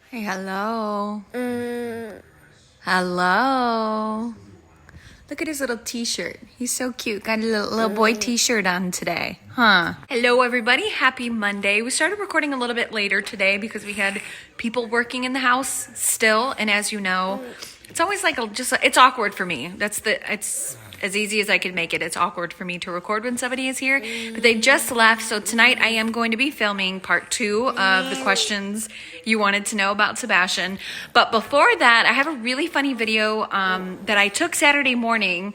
Hey, hello. Hello. Look at his little t-shirt. He's so cute. Got a little boy t-shirt on today. Huh. Hello, everybody. Happy Monday. We started recording a little bit later today because we had people working in the house still. And as you know, it's always like it's awkward for me. It's as easy as I can make it. It's awkward for me to record when somebody is here. But they just left. So tonight I am going to be filming part 2 of the questions you wanted to know about Sebastian. But before that, I have a really funny video that I took Saturday morning,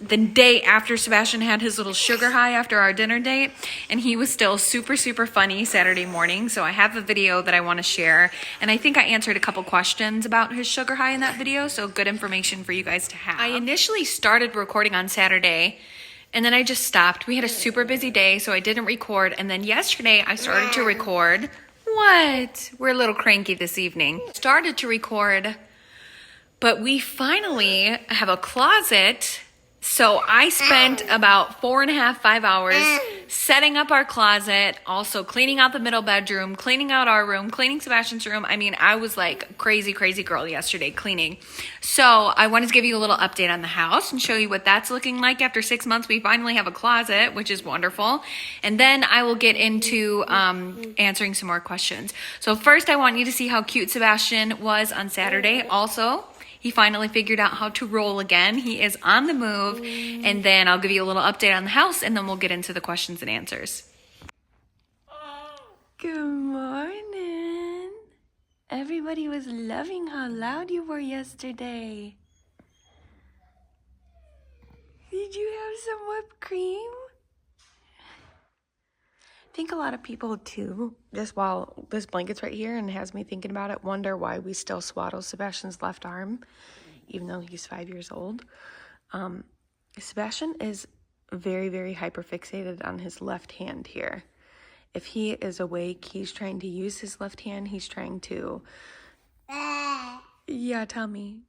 the day after Sebastian had his little sugar high after our dinner date, and he was still super, super funny Saturday morning. So I have a video that I want to share, and I think I answered a couple questions about his sugar high in that video, so good information for you guys to have. I initially started recording on Saturday, and then I just stopped. We had a super busy day, so I didn't record, and then yesterday I started to record. What? We're a little cranky this evening. Started to record, but we finally have a closet. So I spent about 4.5, 5 hours setting up our closet, also cleaning out the middle bedroom, cleaning out our room, cleaning Sebastian's room. I mean, I was like crazy, crazy girl yesterday cleaning. So I wanted to give you a little update on the house and show you what that's looking like. After 6 months, we finally have a closet, which is wonderful. And then I will get into answering some more questions. So first, I want you to see how cute Sebastian was on Saturday. Also, he finally figured out how to roll again. He is on the move. And then I'll give you a little update on the house, and then we'll get into the questions and answers. Good morning. Everybody was loving how loud you were yesterday. Did you have some whipped cream? I think a lot of people too, just while this blanket's right here and has me thinking about it, wonder why we still swaddle Sebastian's left arm, even though he's 5 years old. Sebastian is very, very hyperfixated on his left hand here. If he is awake, he's trying to use his left hand. He's trying to, yeah, tell me.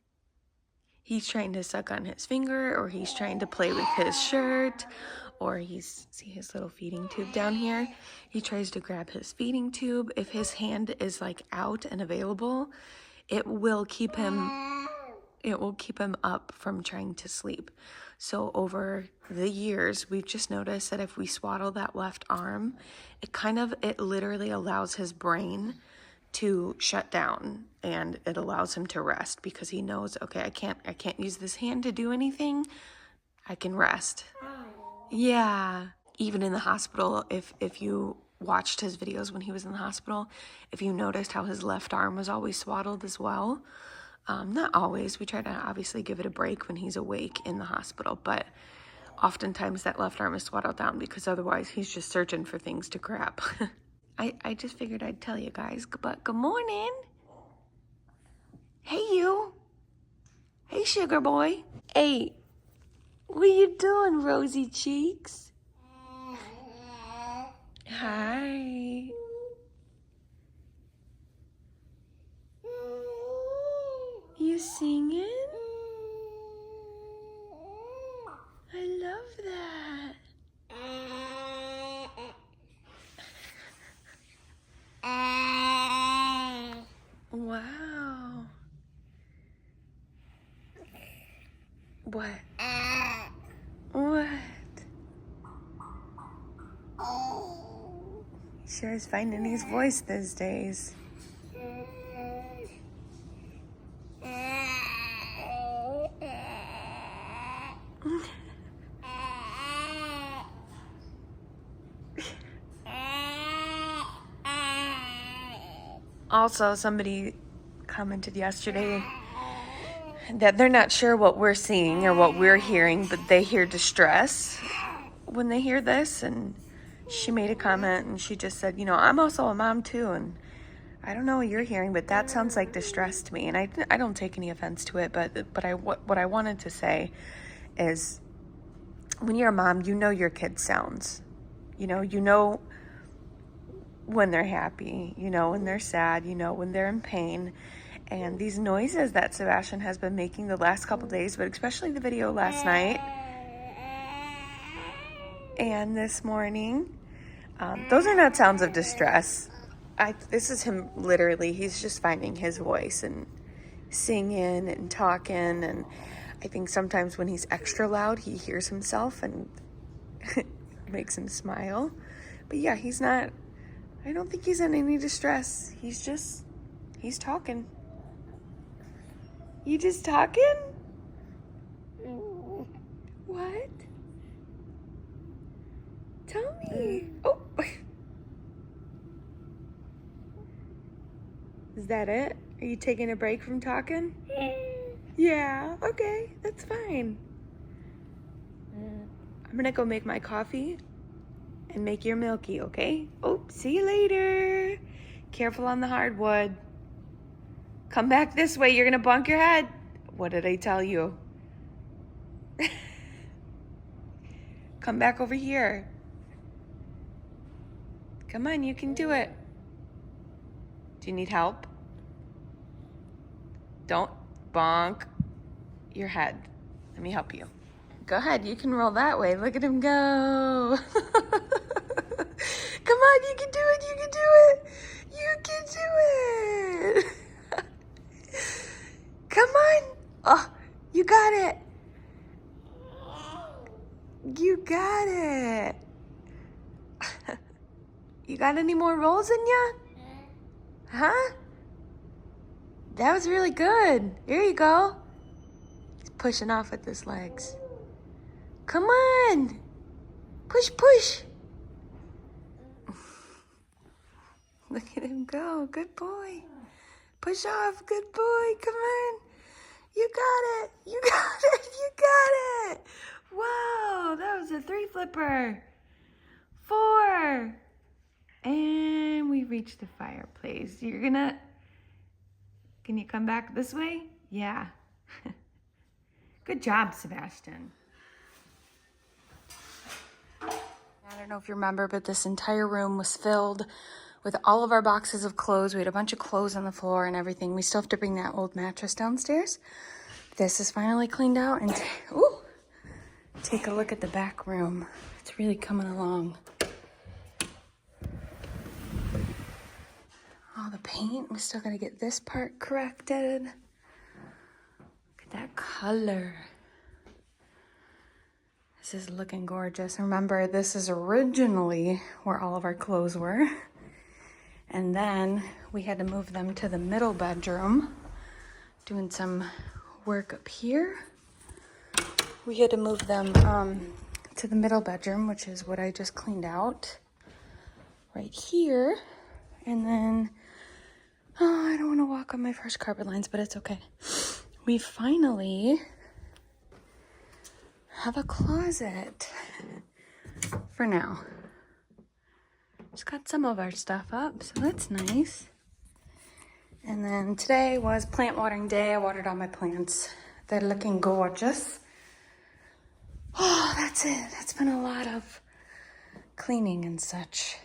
He's trying to suck on his finger, or he's trying to play with his shirt, or see his little feeding tube down here? He tries to grab his feeding tube. If his hand is like out and available, it will keep him up from trying to sleep. So over the years, we've just noticed that if we swaddle that left arm, it literally allows his brain to shut down, and it allows him to rest because he knows, okay, I can't use this hand to do anything. I can rest. Yeah. Even in the hospital, if you watched his videos when he was in the hospital, if you noticed how his left arm was always swaddled as well. Not always. We try to obviously give it a break when he's awake in the hospital, but oftentimes that left arm is swaddled down because otherwise he's just searching for things to grab. I just figured I'd tell you guys, but good morning. Hey, you. Hey, sugar boy. Hey, what you doing, rosy cheeks? Hi. You singing? I love that. Wow. What? What? He sure is finding his voice these days. Also, somebody commented yesterday that they're not sure what we're seeing or what we're hearing, but they hear distress when they hear this. And she made a comment and she just said, I'm also a mom too, and I don't know what you're hearing, but that sounds like distress to me. And I don't take any offense to it, but what I wanted to say is, when you're a mom, you know your kid's sounds. You know when they're happy, when they're sad, when they're in pain. And these noises that Sebastian has been making the last couple days, but especially the video last night and this morning, those are not sounds of distress. This is him literally. He's just finding his voice and singing and talking. And I think sometimes when he's extra loud, he hears himself and makes him smile. But yeah, I don't think he's in any distress. He's talking. You just talking? What? Tell me. Oh. Is that it? Are you taking a break from talking? Yeah, okay, that's fine. I'm gonna go make my coffee and make your milky, okay? Oh, see you later. Careful on the hardwood. Come back this way, you're gonna bonk your head. What did I tell you? Come back over here. Come on, you can do it. Do you need help? Don't bonk your head. Let me help you. Go ahead, you can roll that way. Look at him go. Come on, you can do it, you can do it. You can do it. Come on. Oh, you got it. You got it. You got any more rolls in ya? Huh? That was really good. Here you go. He's pushing off with his legs. Come on. Push, push. Look at him go. Good boy. Push off. Good boy. Come on. You got it. You got it. You got it. Whoa, that was a 3 flipper. 4. And we reached the fireplace. Can you come back this way? Yeah. Good job, Sebastian. I don't know if you remember, but this entire room was filled with all of our boxes of clothes. We had a bunch of clothes on the floor and everything. We still have to bring that old mattress downstairs. This is finally cleaned out. And ooh, take a look at the back room. It's really coming along. All the paint, we still gotta get this part corrected. Look at that color. This is looking gorgeous. Remember, this is originally where all of our clothes were. And then we had to move them to the middle bedroom. Doing some work up here. We had to move them to the middle bedroom, which is what I just cleaned out. Right here. And then, oh, I don't want to walk on my fresh carpet lines, but it's okay. We finally have a closet for now. Just got some of our stuff up, so that's nice. And then today was plant watering day. I watered all my plants. They're looking gorgeous. Oh, that's it. That's been a lot of cleaning and such.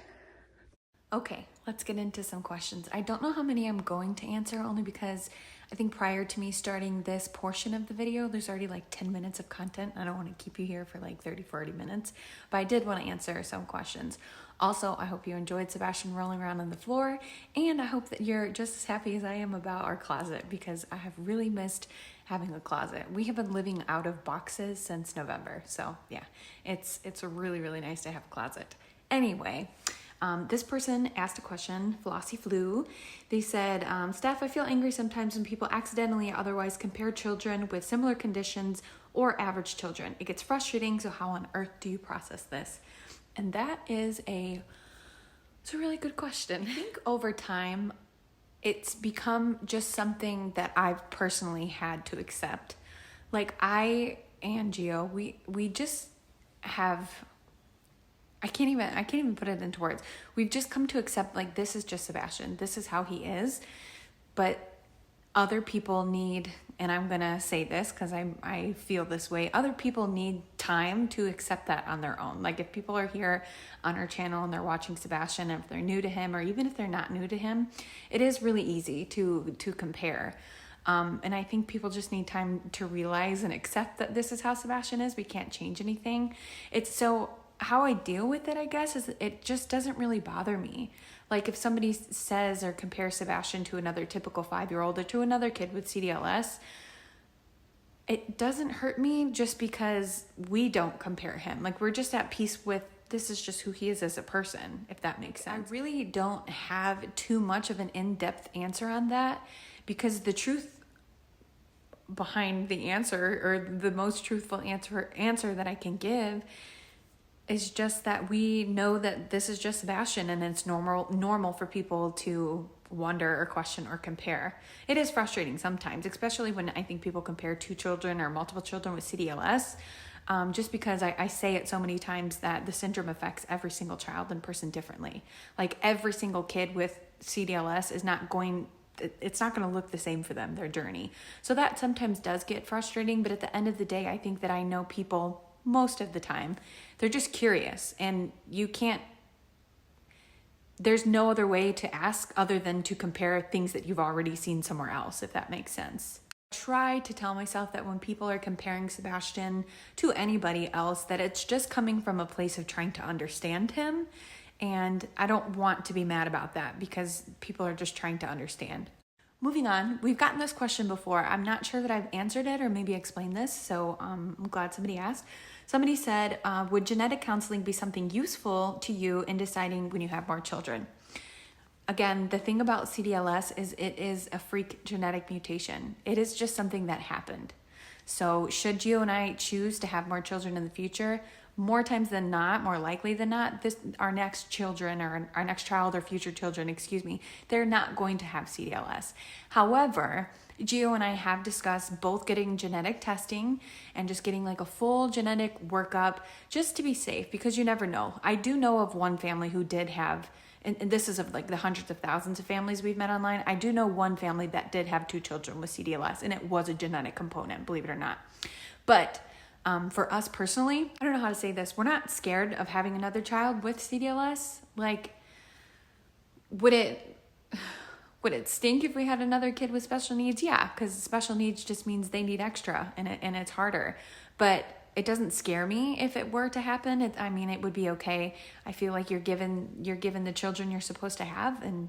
Okay, let's get into some questions. I don't know how many I'm going to answer, only because I think prior to me starting this portion of the video, there's already like 10 minutes of content. I don't want to keep you here for like 30, 40 minutes, but I did want to answer some questions. Also, I hope you enjoyed Sebastian rolling around on the floor, and I hope that you're just as happy as I am about our closet, because I have really missed having a closet. We have been living out of boxes since November, so yeah, it's really, really nice to have a closet. Anyway, this person asked a question, Flossie Flew. They said, Steph, I feel angry sometimes when people accidentally or otherwise compare children with similar conditions or average children. It gets frustrating, so how on earth do you process this? And that is it's a really good question. I think over time, it's become just something that I've personally had to accept. Like I and Gio, we just have, I can't even put it into words. We've just come to accept, like, this is just Sebastian. This is how he is. But other people need, and I'm gonna say this because I feel this way, other people need time to accept that on their own. Like if people are here on our channel and they're watching Sebastian, and if they're new to him, or even if they're not new to him, it is really easy to compare. And I think people just need time to realize and accept that this is how Sebastian is. We can't change anything. It's so, how I deal with it, I guess, is it just doesn't really bother me. Like if somebody says or compares Sebastian to another typical 5-year-old or to another kid with CDLS, it doesn't hurt me just because we don't compare him. Like we're just at peace with this is just who he is as a person, if that makes sense. I really don't have too much of an in-depth answer on that because the truth behind the answer, or the most truthful answer that I can give, is just that we know that this is just Sebastian, and it's normal for people to wonder or question or compare. It is frustrating sometimes, especially when I think people compare 2 children or multiple children with CDLS, just because I say it so many times that the syndrome affects every single child and person differently. Like every single kid with CDLS it's not going to look the same for them, their journey. So that sometimes does get frustrating, but at the end of the day, I think that I know people most of the time, they're just curious, and there's no other way to ask other than to compare things that you've already seen somewhere else, if that makes sense. I try to tell myself that when people are comparing Sebastian to anybody else, that it's just coming from a place of trying to understand him. And I don't want to be mad about that because people are just trying to understand. Moving on, we've gotten this question before. I'm not sure that I've answered it or maybe explained this, so I'm glad somebody asked. Somebody said, would genetic counseling be something useful to you in deciding when you have more children? Again, the thing about CDLS is it is a freak genetic mutation. It is just something that happened. So should Gio and I choose to have more children in the future, more times than not, more likely than not, our next children or our next child or future children, they're not going to have CDLS. However, Gio and I have discussed both getting genetic testing and just getting like a full genetic workup just to be safe, because you never know. I do know of one family who did have, and this is of like the hundreds of thousands of families we've met online, I do know one family that did have 2 children with CDLS, and it was a genetic component, believe it or not. But for us personally, I don't know how to say this, we're not scared of having another child with CDLS. Like, would it stink if we had another kid with special needs? Yeah, because special needs just means they need extra, and it's harder. But it doesn't scare me if it were to happen. It would be okay. I feel like you're given the children you're supposed to have, and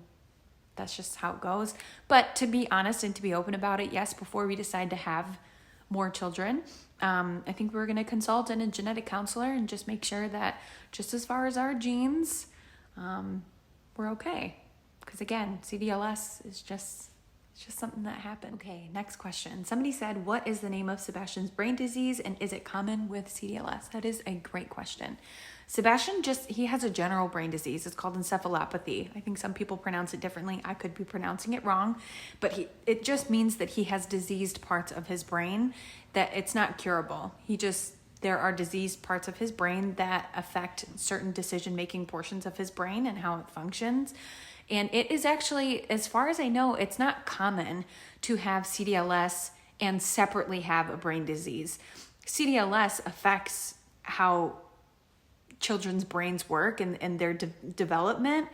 that's just how it goes. But to be honest and to be open about it, yes, before we decide to have more children, I think we're going to consult a genetic counselor and just make sure that just as far as our genes, we're okay. Because again, CDLS is just something that happened. Okay, next question. Somebody said, what is the name of Sebastian's brain disease, and is it common with CDLS? That is a great question. Sebastian he has a general brain disease. It's called encephalopathy. I think some people pronounce it differently. I could be pronouncing it wrong, but it just means that he has diseased parts of his brain, that it's not curable. There are diseased parts of his brain that affect certain decision-making portions of his brain and how it functions. And it is actually, as far as I know, it's not common to have CDLS and separately have a brain disease. CDLS affects how children's brains work and their development,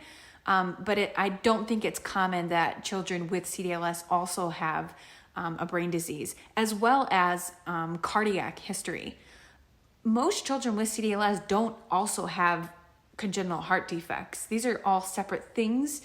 but I don't think it's common that children with CDLS also have a brain disease, as well as cardiac history. Most children with CDLS don't also have congenital heart defects. These are all separate things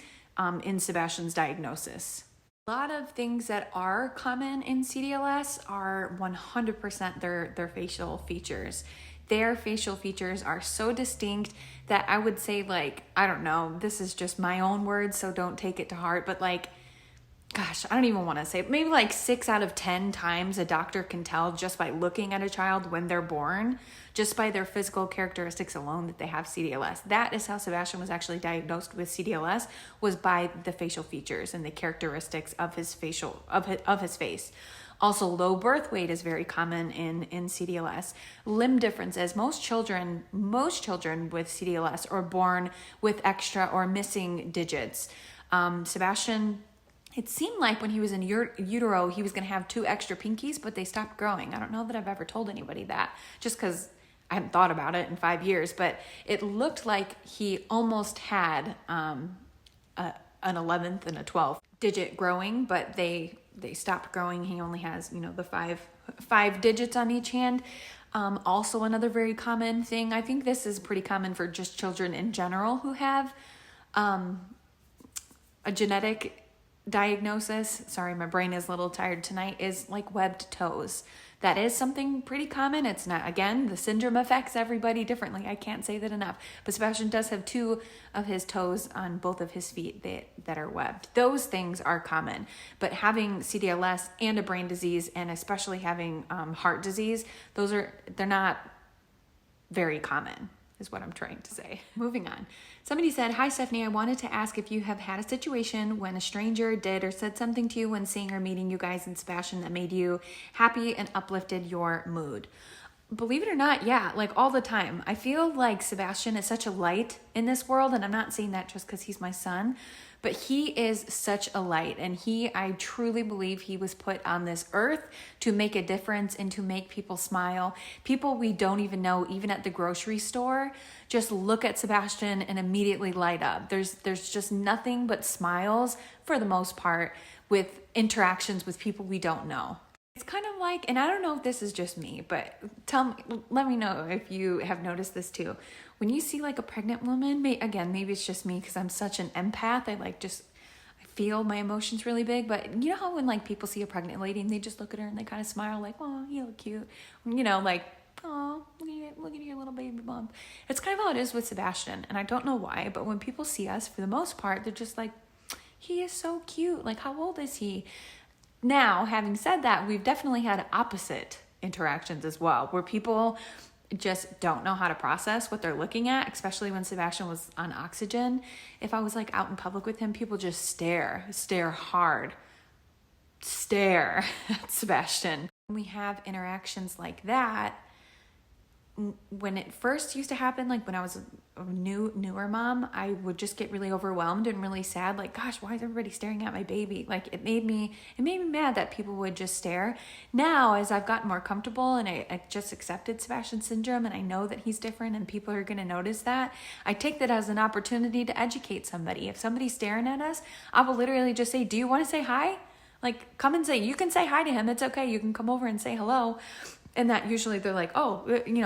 in Sebastian's diagnosis. A lot of things that are common in CDLS are 100% their facial features. Their facial features are so distinct that I would say, like, I don't know, this is just my own words, so don't take it to heart, but like, gosh, I don't even want to say it. Maybe like 6 out of 10 times a doctor can tell just by looking at a child when they're born, just by their physical characteristics alone, that they have CDLS. That is how Sebastian was actually diagnosed with CDLS, was by the facial features and the characteristics of his face. Also, low birth weight is very common in CDLS. Limb differences. Most children with CDLS are born with extra or missing digits. Sebastian, it seemed like when he was in utero, he was going to have 2 extra pinkies, but they stopped growing. I don't know that I've ever told anybody that, just because I haven't thought about it in 5 years, but it looked like he almost had an 11th and a 12th digit growing, but they stopped growing. He only has, the five digits on each hand. Also another very common thing, I think this is pretty common for just children in general who have a genetic diagnosis, sorry, my brain is a little tired tonight, is like webbed toes. That is something pretty common. It's not, again, the syndrome affects everybody differently. I can't say that enough. But Sebastian does have 2 of his toes on both of his feet that are webbed. Those things are common. But having CDLs and a brain disease, and especially having heart disease, they're not very common, is what I'm trying to say. Moving on. Somebody said, "Hi Stephanie, I wanted to ask if you have had a situation when a stranger did or said something to you when seeing or meeting you guys in Sebastian that made you happy and uplifted your mood." Believe it or not, yeah, like all the time. I feel like Sebastian is such a light in this world, and I'm not saying that just because he's my son, but he is such a light, and I truly believe he was put on this earth to make a difference and to make people smile. People we don't even know, even at the grocery store, just look at Sebastian and immediately light up. There's just nothing but smiles for the most part with interactions with people we don't know. It's kind of like, and I don't know if this is just me, but let me know if you have noticed this too. When you see like a pregnant woman, maybe it's just me because I'm such an empath. I feel my emotions really big. But you know how when like people see a pregnant lady and they just look at her and they kind of smile like, "Oh, you look cute," like, "Oh, look at your little baby bump." It's kind of how it is with Sebastian, and I don't know why, but when people see us, for the most part, they're just like, "He is so cute. Like, how old is he?" Now, having said that, we've definitely had opposite interactions as well, where people just don't know how to process what they're looking at, especially when Sebastian was on oxygen. If I was like out in public with him, people just stare hard, stare at Sebastian. When we have interactions like that, when it first used to happen, like when I was a newer mom, I would just get really overwhelmed and really sad. Like, gosh, why is everybody staring at my baby? Like it made me mad that people would just stare. Now, as I've gotten more comfortable and I just accepted Sebastian syndrome and I know that he's different and people are going to notice that, I take that as an opportunity to educate somebody. If somebody's staring at us, I will literally just say, "Do you want to say hi?" Like, come and say, you can say hi to him. It's okay. You can come over and say hello. And that usually they're like, "Oh,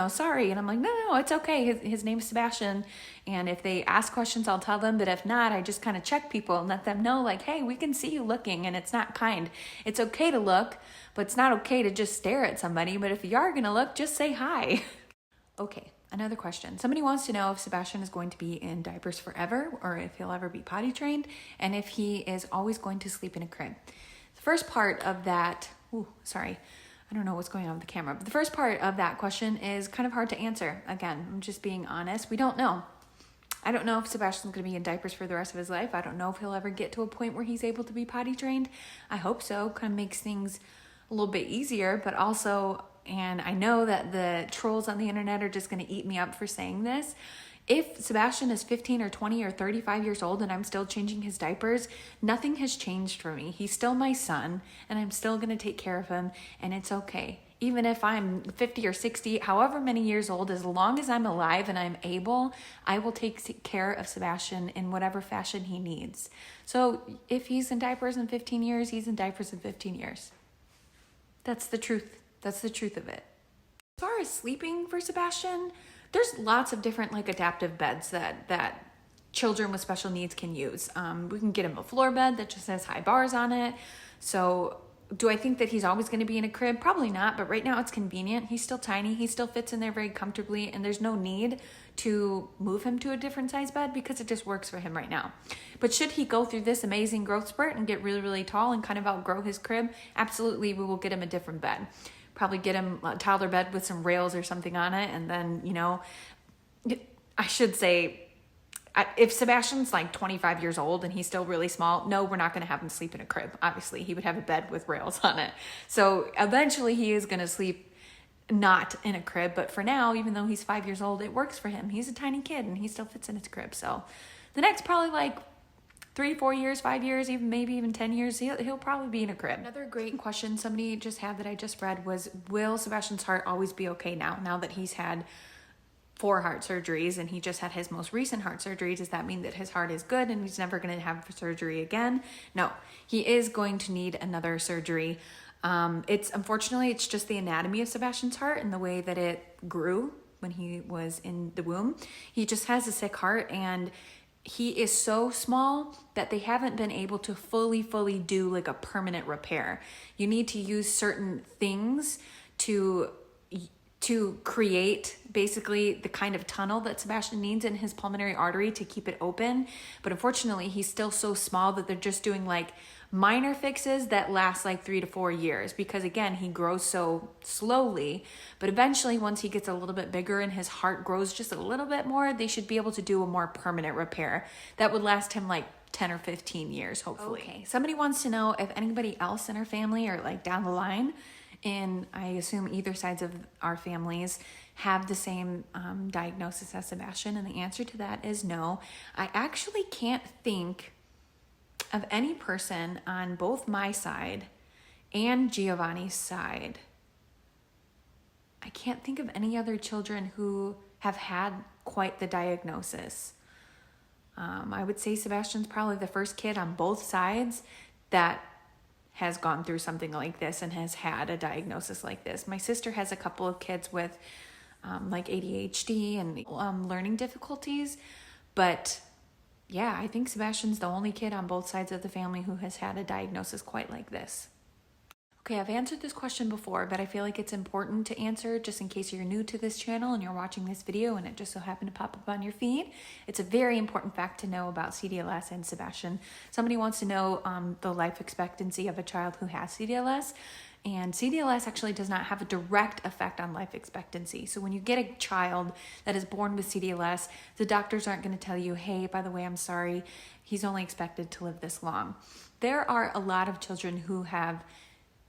sorry." And I'm like, no, it's okay. His name is Sebastian. And if they ask questions, I'll tell them. But if not, I just kind of check people and let them know like, "Hey, we can see you looking and it's not kind. It's okay to look, but it's not okay to just stare at somebody. But if you are going to look, just say hi." Okay, another question. Somebody wants to know if Sebastian is going to be in diapers forever or if he'll ever be potty trained and if he is always going to sleep in a crib. The first part of that, I don't know what's going on with the camera, but the first part of that question is kind of hard to answer. Again, I'm just being honest. We don't know. I don't know if Sebastian's going to be in diapers for the rest of his life. I don't know if he'll ever get to a point where he's able to be potty trained. I hope so. Kind of makes things a little bit easier, but also, and I know that the trolls on the internet are just going to eat me up for saying this. If Sebastian is 15 or 20 or 35 years old and I'm still changing his diapers, nothing has changed for me. He's still my son and I'm still going to take care of him and it's okay. Even if I'm 50 or 60, however many years old, as long as I'm alive and I'm able, I will take care of Sebastian in whatever fashion he needs. So if he's in diapers in 15 years, he's in diapers in 15 years. That's the truth. That's the truth of it. As far as sleeping for Sebastian, there's lots of different like adaptive beds that children with special needs can use. We can get him a floor bed that just has high bars on it. So do I think that he's always going to be in a crib? Probably not, but right now it's convenient. He's still tiny. He still fits in there very comfortably, and there's no need to move him to a different size bed because it just works for him right now. But should he go through this amazing growth spurt and get really, really tall and kind of outgrow his crib, absolutely we will get him a different bed. Probably get him a toddler bed with some rails or something on it. And then, I should say, if Sebastian's like 25 years old and he's still really small, no, we're not going to have him sleep in a crib. Obviously, he would have a bed with rails on it. So eventually he is going to sleep not in a crib. But for now, even though he's 5 years old, it works for him. He's a tiny kid and he still fits in his crib. So the next probably like 3, 4 years, 5 years, maybe even 10 years, he'll probably be in a crib. Another great question somebody just had that I just read was, will Sebastian's heart always be okay now that he's had 4 heart surgeries and he just had his most recent heart surgery? Does that mean that his heart is good and he's never going to have surgery again? No, he is going to need another surgery. Unfortunately, it's just the anatomy of Sebastian's heart and the way that it grew when he was in the womb. He just has a sick heart, and he is so small that they haven't been able to fully do like a permanent repair. You need to use certain things to create basically the kind of tunnel that Sebastian needs in his pulmonary artery to keep it open. But unfortunately, he's still so small that they're just doing like minor fixes that last like 3 to 4 years, because again, he grows so slowly. But eventually, once he gets a little bit bigger and his heart grows just a little bit more, they should be able to do a more permanent repair that would last him like 10 or 15 years, hopefully. Okay, somebody wants to know if anybody else in our family or like down the line, and I assume either sides of our families, have the same diagnosis as Sebastian, and the answer to that is no. I actually can't think of any person on both my side and Giovanni's side. I can't think of any other children who have had quite the diagnosis. I would say Sebastian's probably the first kid on both sides that has gone through something like this and has had a diagnosis like this. My sister has a couple of kids with like ADHD and learning difficulties, but yeah, I think Sebastian's the only kid on both sides of the family who has had a diagnosis quite like this. Okay, I've answered this question before, but I feel like it's important to answer just in case you're new to this channel and you're watching this video and it just so happened to pop up on your feed. It's a very important fact to know about CDLS and Sebastian. Somebody wants to know the life expectancy of a child who has CDLS. And CDLS actually does not have a direct effect on life expectancy. So when you get a child that is born with CDLS, the doctors aren't going to tell you, hey, by the way, I'm sorry, he's only expected to live this long. There are a lot of children who have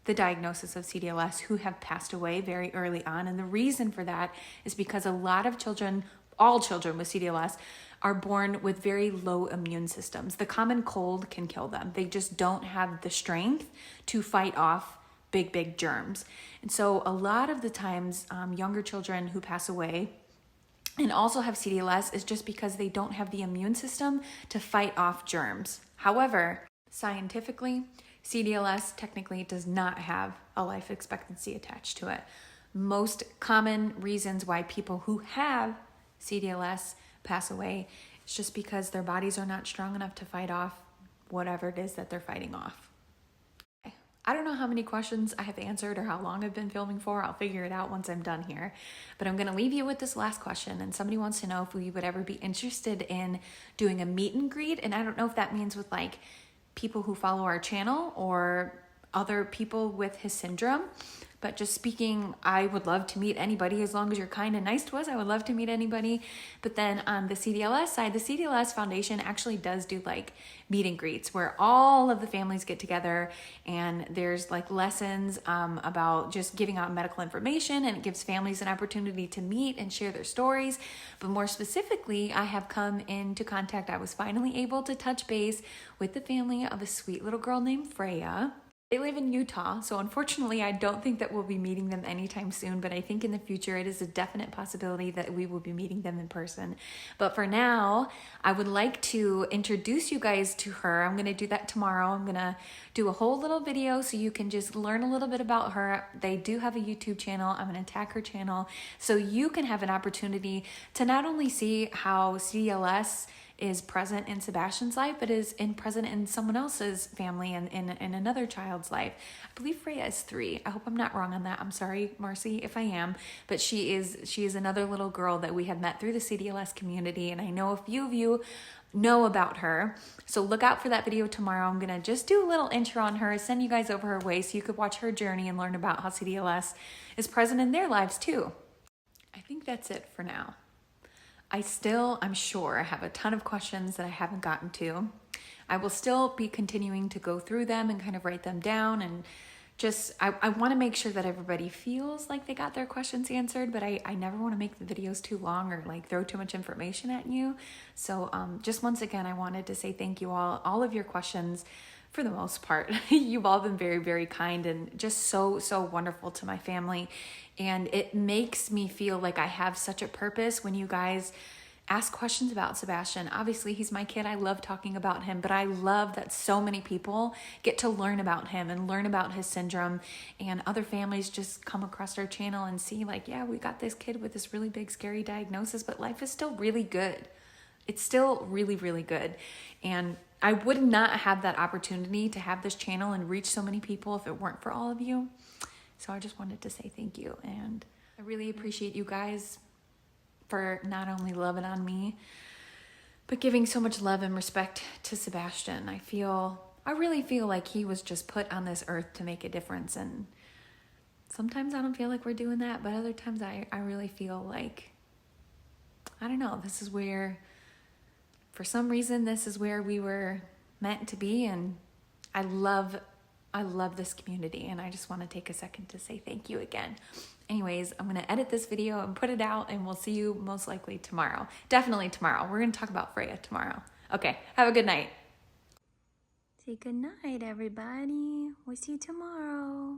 the diagnosis of CDLS who have passed away very early on. And the reason for that is because a lot of children, all children with CDLS, are born with very low immune systems. The common cold can kill them. They just don't have the strength to fight off big germs. And so a lot of the times, younger children who pass away and also have CDLS is just because they don't have the immune system to fight off germs. However, scientifically, CDLS technically does not have a life expectancy attached to it. Most common reasons why people who have CDLS pass away is just because their bodies are not strong enough to fight off whatever it is that they're fighting off. Okay. I don't know how many questions I have answered or how long I've been filming for. I'll figure it out once I'm done here. But I'm going to leave you with this last question. And somebody wants to know if we would ever be interested in doing a meet and greet. And I don't know if that means with like people who follow our channel or other people with his syndrome. But just speaking, I would love to meet anybody as long as you're kind and nice to us. I would love to meet anybody. But then on the CDLS side, the CDLS Foundation actually does do like meet and greets where all of the families get together and there's like lessons about just giving out medical information, and it gives families an opportunity to meet and share their stories. But more specifically, I have come into contact. I was finally able to touch base with the family of a sweet little girl named Freya. They live in Utah, so unfortunately I don't think that we'll be meeting them anytime soon, but I think in the future it is a definite possibility that we will be meeting them in person. But for now, I would like to introduce you guys to her. I'm going to do that tomorrow. I'm going to do a whole little video so you can just learn a little bit about her. They do have a YouTube channel. I'm going to tag her channel so you can have an opportunity to not only see how CDLS is present in Sebastian's life, but is present in someone else's family and in another child's life. I believe Freya is 3. I hope I'm not wrong on that. I'm sorry, Marcy, if I am, but she is another little girl that we have met through the CDLS community, and I know a few of you know about her. So look out for that video tomorrow. I'm gonna just do a little intro on her, send you guys over her way so you could watch her journey and learn about how CDLS is present in their lives too. I think that's it for now. I'm sure I have a ton of questions that I haven't gotten to. I will still be continuing to go through them and kind of write them down, and just, I want to make sure that everybody feels like they got their questions answered, but I never want to make the videos too long or like throw too much information at you. So just once again, I wanted to say thank you all of your questions. For the most part, you've all been very kind and just so wonderful to my family. And it makes me feel like I have such a purpose when you guys ask questions about Sebastian. Obviously, he's my kid. I love talking about him, but I love that so many people get to learn about him and learn about his syndrome, and other families just come across our channel and see like, yeah, we got this kid with this really big, scary diagnosis, but life is still really good. it's still really, really good. And I would not have that opportunity to have this channel and reach so many people if it weren't for all of you. So I just wanted to say thank you. And I really appreciate you guys for not only loving on me, but giving so much love and respect to Sebastian. I really feel like he was just put on this earth to make a difference. And sometimes I don't feel like we're doing that, but other times I really feel like, I don't know, this is where, for some reason, this is where we were meant to be. And I love this community, and I just want to take a second to say thank you again. Anyways, I'm going to edit this video and put it out, and we'll see you most likely tomorrow. Definitely tomorrow. We're going to talk about Freya tomorrow. Okay, have a good night. Say good night, everybody. We'll see you tomorrow.